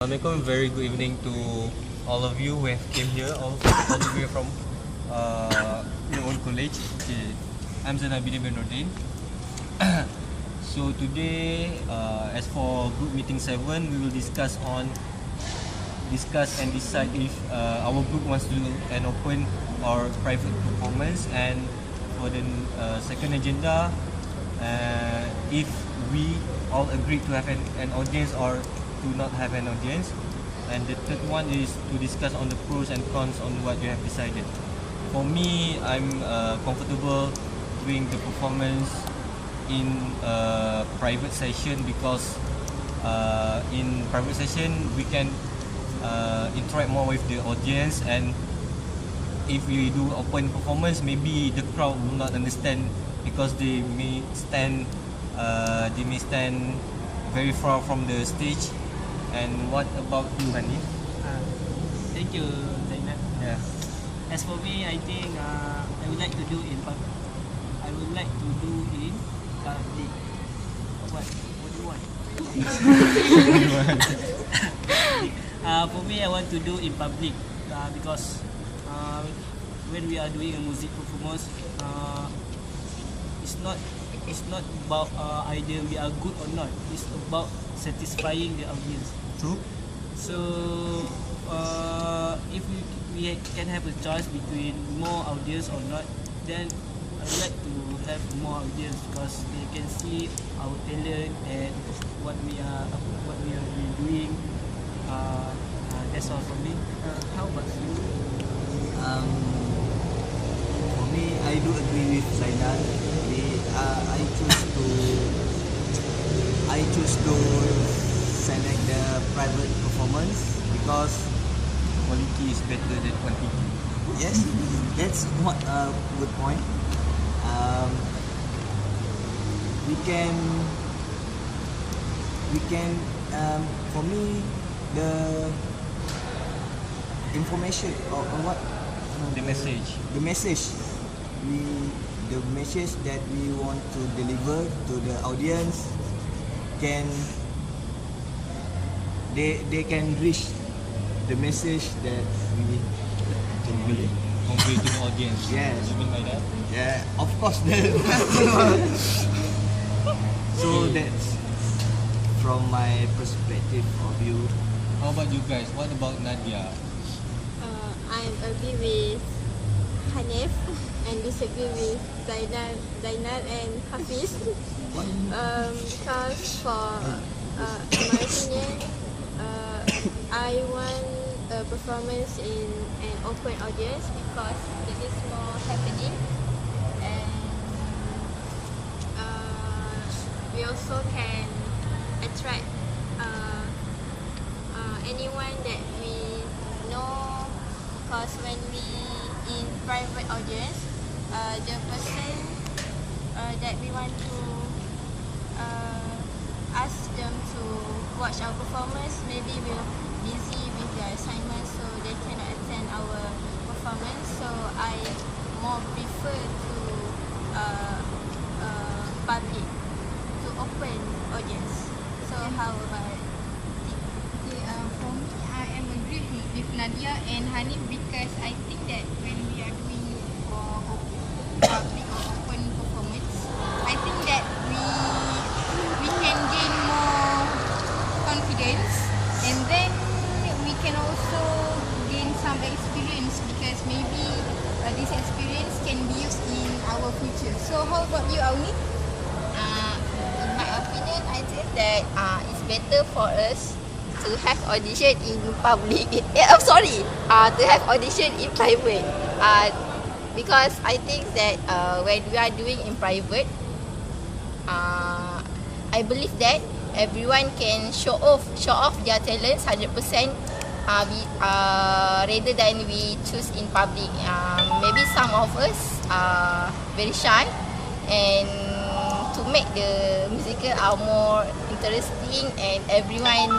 Assalamualaikum, very good evening to all of you who have came here, all of you from your own college. Okay. I'm Zainabidin bin Nordin. So today, as for group meeting 7, we will discuss and decide if our group wants to do an open or private performance, and for the second agenda, if we all agree to have an audience or to not have an audience, and the third one is to discuss on the pros and cons on what you have decided. For me, I'm comfortable doing the performance in a private session because in private session we can interact more with the audience, and if we do open performance, maybe the crowd will not understand because they may stand very far from the stage. And what about you, Hanif? Thank you, Zainab. Yeah. As for me, I think I would like to do in public. What do you want? For me, I want to do in public because when we are doing a music performance, it's not about either we are good or not. It's about satisfying the audience. True. So if we can have a choice between more audience or not, then I would like to have more audience because they can see our talent and what we are doing. That's all for me. How about you? For me, I do agree with Zainal. I choose to select the private performance because Quality is better than quantity. yes, that's what a good point. We can for me the information or what The message. the message that we want to deliver to the audience they can reach the message that we Convey to the audience. Yes. You mean by that? yeah, of course. So that's from my perspective of view. How about you guys? What about Nadia? I agree with Hanif and disagree with Zainal and Hafiz. Because for in my opinion, I want a performance in an open audience because it is more happening, and we also can attract anyone that we know. Because when we in private audience, the person that we want to ask them to watch our performance maybe will busy with their assignments, so they cannot attend our performance. So I more prefer to public, to open audience. So how about For me, I am agree with Nadia and Hanif because I think that when we are doing public or open performance, I think that we can gain more confidence, and then we can also gain some experience because maybe this experience can be used in our future. So how about you, Auni? In my opinion, I think that it's better for us to have audition in public. To have audition in private. Because I think that when we are doing in private, I believe that everyone can show off their talents 100%. Rather than we choose in public. Maybe some of us are very shy, and to make the musical are more interesting and everyone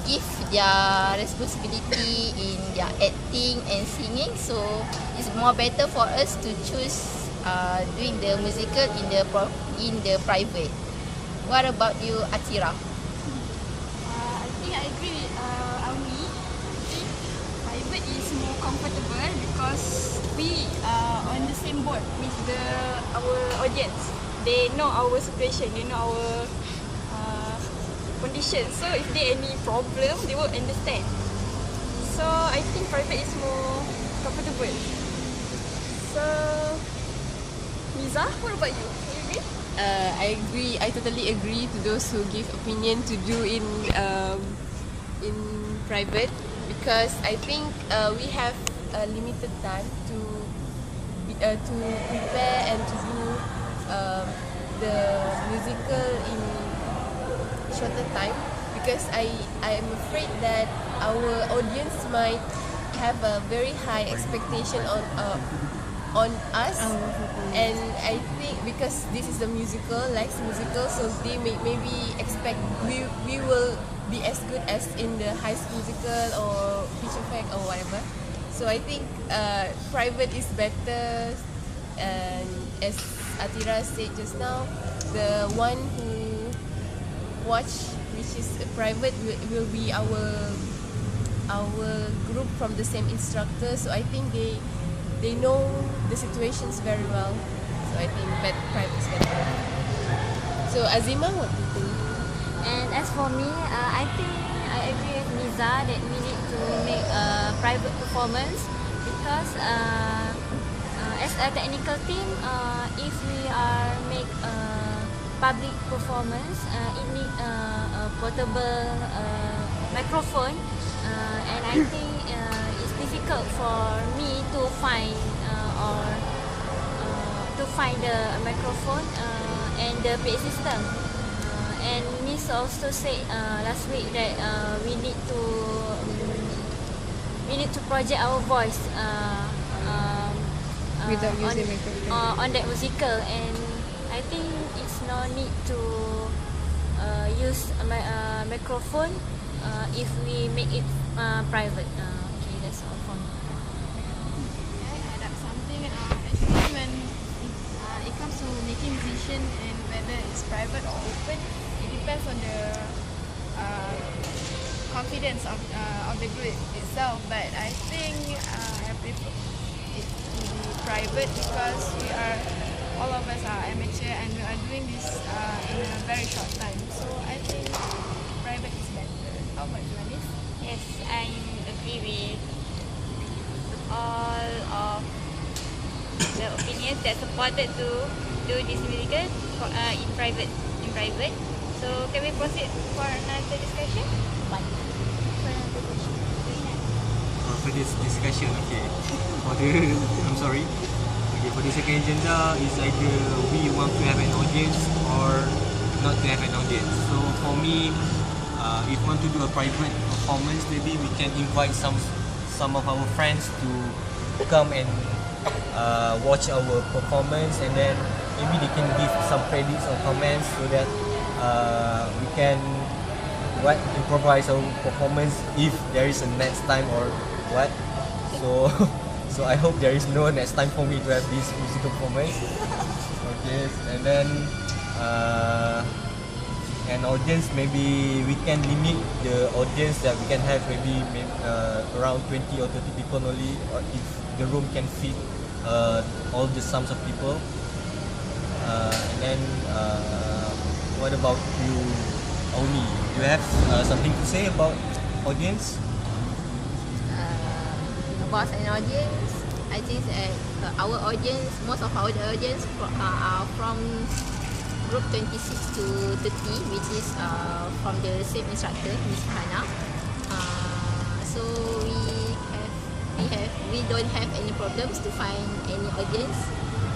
give their responsibility in their acting and singing, so it's more better for us to choose doing the musical in the private. What about you, Atira? I think think I agree with Auni. I think private is more comfortable because we are on the same boat with our audience. They know our situation, they know our condition. So if there any problem, they will understand. So I think private is more comfortable. So Miza, what about you? You agree? I agree. I totally agree to those who give opinion to do in private, because I think we have a limited time to prepare and to do the musical in shorter time, because I am afraid that our audience might have a very high expectation on us, and I think because this is a musical, like musical, so they maybe expect we will be as good as in the High School Musical or Pitch Perfect or whatever. So I think private is better, and as Atira said just now, the one who watch, which is private, will be our group from the same instructor. So I think they know the situations very well. So I think private is better. So Azima, what do you think? And as for me, I think I agree with Niza that we need to make a private performance because as a technical team, if we are make a public performance, it need a portable microphone, and I think it's difficult for me to find the microphone and the PA system. And Miss also said last week that we need to project our voice Without using microphone. on that musical, and I think it's no need to use a microphone if we make it private. Okay, that's all for me. I add up something. Actually, when it comes to making decision and whether it's private or open, it depends on the confidence of the group itself. But I think I prefer it to be private because all of us are amateur and we are doing this in a very short time. So I think private is better. How about you, Anis? Yes, I agree with all of the opinions that supported to do this musical in private. So can we proceed for another discussion? For another question. For this discussion, okay. I'm sorry. Okay, for the second agenda is either we want to have an audience or not to have an audience. So for me, if we want to do a private performance, maybe we can invite some of our friends to come and watch our performance, and then maybe they can give some credits or comments so that we can improvise our performance if there is a next time or what. So I hope there is no next time for me to have this musical performance. Okay, and then an audience, maybe we can limit the audience that we can have, maybe around 20 or 30 people only, or if the room can fit all the sums of people. And then what about you, Oni? Do you have something to say about audience? About an audience, I think that our audience, most of our audience are from group 26 to 30, which is from the same instructor, Miss Hana. So we don't have any problems to find any audience.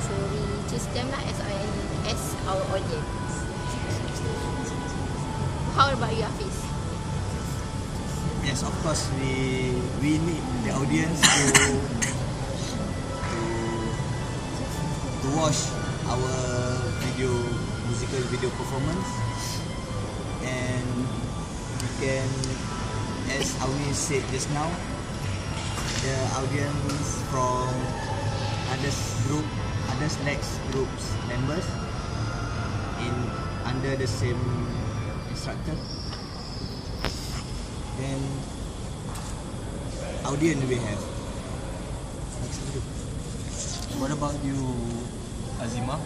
So we choose them as our audience. How about you, Hafiz? Yes, of course we need the audience to watch our musical video performance, and we can, as Awi said just now, the audience from others next groups members under the same instructor. then audience we have. What about you, Azima?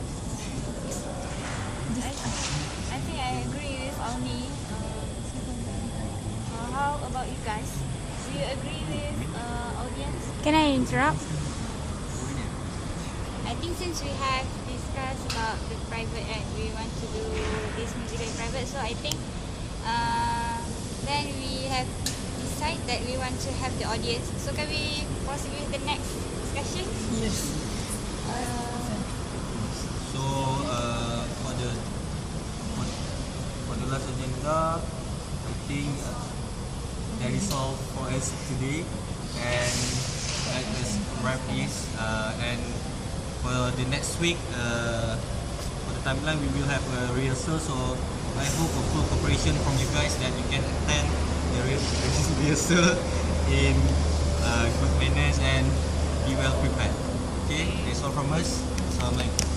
I think I agree with Auni. How about you guys? Do you agree with audience? Can I interrupt? I think since we have discussed about the private and we want to do this musical in private, so I think then we have decided that we want to have the audience. So can we proceed with the next discussion? Yes. So for the last agenda, I think that is all for us today, and let us wrap this. And for the next week, for the timeline, we will have a rehearsal. So I hope a full cooperation from you guys that you can attend the rehearsal in good manners and be well prepared. Okay, that's all from us. Assalamualaikum.